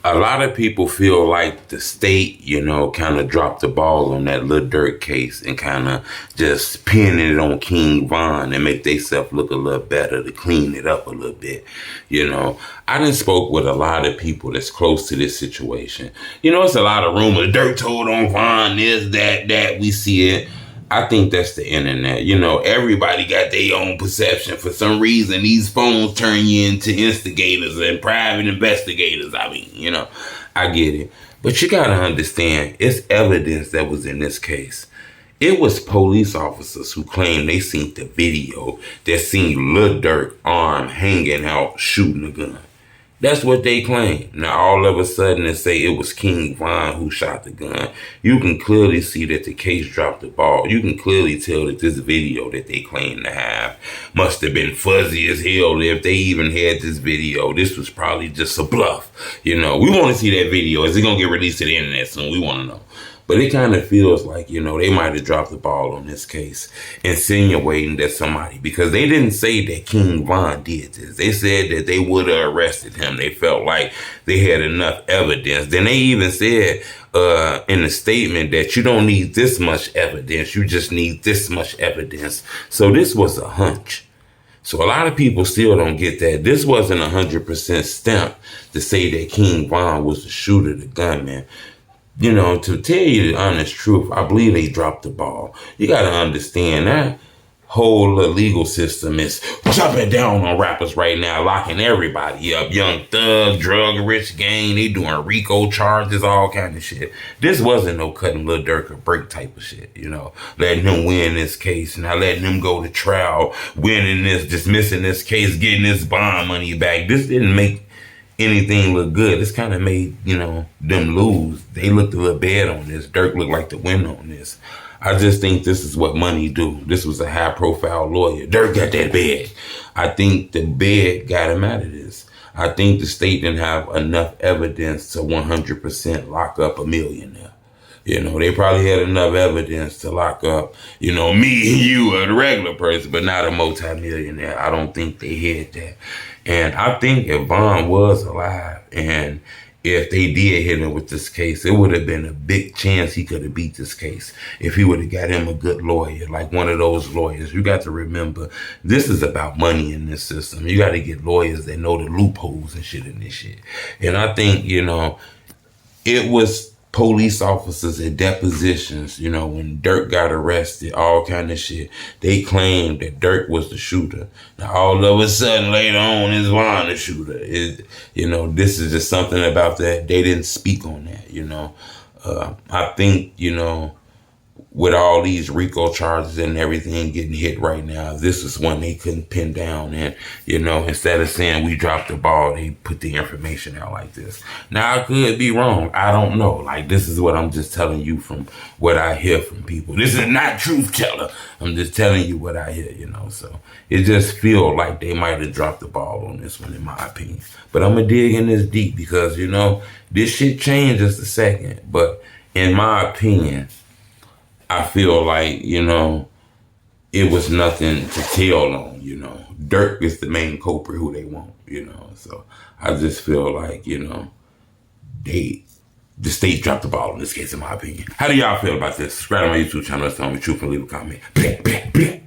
A lot of people feel like the state, kind of dropped the ball on that Lil Durk case and kind of just pinning it on King Von and make themselves look a little better to clean it up a little bit. I done spoke with a lot of people that's close to this situation. It's a lot of rumors. Durk told on Von this, that. We see it. I think that's the internet. Everybody got their own perception. For some reason, these phones turn you into instigators and private investigators. I get it. But you got to understand, it's evidence that was in this case. It was police officers who claimed they seen the video that seen Lil Durk arm hanging out shooting a gun. That's what they claim. Now, all of a sudden, they say it was King Von who shot the gun. You can clearly see that the case dropped the ball. You can clearly tell that this video that they claim to have must have been fuzzy as hell. If they even had this video, this was probably just a bluff. We want to see that video. Is it going to get released to the internet soon? We want to know. But it kind of feels like, they might have dropped the ball on this case, insinuating that somebody, because they didn't say that King Von did this. They said that they would have arrested him. They felt like they had enough evidence. Then they even said in the statement that you don't need this much evidence. You just need this much evidence. So this was a hunch. So a lot of people still don't get that. This wasn't 100% stamped to say that King Von was the shooter, the gunman. To tell you the honest truth, I believe they dropped the ball. You got to understand that whole legal system is jumping down on rappers right now, locking everybody up. Young Thug, drug rich gang, they doing RICO charges, all kind of shit. This wasn't no cutting Lil Durk a break type of shit, letting him win this case, now letting him go to trial, winning this, dismissing this case, getting this bond money back. This didn't make anything look good. This kind of made, them lose. They looked a little bad on this. Durk looked like the winner on this. I just think this is what money do. This was a high-profile lawyer. Durk got that bag. I think the bag got him out of this. I think the state didn't have enough evidence to 100% lock up a millionaire. They probably had enough evidence to lock up, me and you, a regular person, but not a multimillionaire. I don't think they had that. And I think if Von was alive and if they did hit him with this case, it would have been a big chance he could have beat this case if he would have got him a good lawyer, like one of those lawyers. You got to remember, this is about money in this system. You got to get lawyers that know the loopholes and shit in this shit. And I think, it was police officers at depositions, when Durk got arrested, all kind of shit. They claimed that Durk was the shooter. Now, all of a sudden, later on, is Von the shooter. This is just something about that. They didn't speak on that, I think, with all these RICO charges and everything getting hit right now, this is one they couldn't pin down. And, instead of saying we dropped the ball, they put the information out like this. Now, I could be wrong. I don't know. Like, this is what I'm just telling you from what I hear from people. This is not truth teller. I'm just telling you what I hear, So it just feels like they might have dropped the ball on this one, in my opinion. But I'm going to dig in this deep because, this shit changed just a second. But in my opinion, I feel like, it was nothing to tell on, Durk is the main culprit who they want, So I just feel like, the state dropped the ball in this case, in my opinion. How do y'all feel about this? Subscribe to my YouTube channel. Let's tell me the truth and leave a comment. Blah, blah, blah.